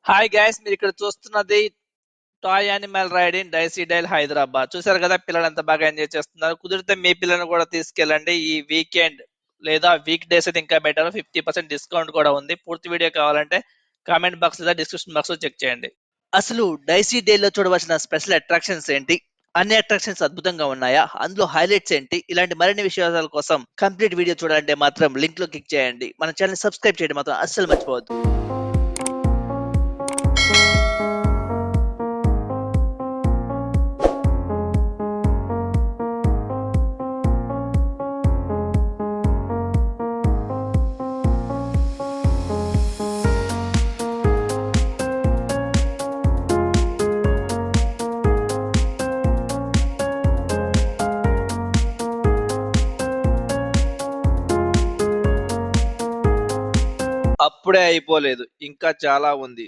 Hi guys, మీరు ఇక్కడ చూస్తున్నది టాయ్ యానిమల్ రైడ్ ఇన్ డైసీడైల్ హైదరాబాద్. చూసారు కదా, పిల్లలు ఎంత బాగా ఎంజాయ్ చేస్తున్నారు. కుదిరితే మీ పిల్లల్ని కూడా తీసుకెళ్ళండి. ఈ వీకెండ్ లేదా వీక్ డేస్ అయితే ఇంకా బెటర్. 50% డిస్కౌంట్ కూడా ఉంది. పూర్తి వీడియో కావాలంటే కామెంట్ బాక్స్ లేదా డిస్క్రిప్షన్ బాక్స్ లో చెక్ చేయండి. అసలు డైసీ డే లో చూడవలసిన స్పెషల్ అట్రాక్షన్స్ ఏంటి, అన్ని అట్రాక్షన్స్ అద్భుతంగా ఉన్నాయా, అందులో హైలైట్స్ ఏంటి, ఇలాంటి మరిన్ని విషయాల కోసం కంప్లీట్ వీడియో చూడాలంటే మాత్రం లింక్ లో క్లిక్ చేయండి. మన ఛానల్ సబ్స్క్రైబ్ చేయడం మాత్రం అస్సలు మర్చిపోవద్దు. అప్పుడే అయిపోలేదు, ఇంకా చాలా ఉంది.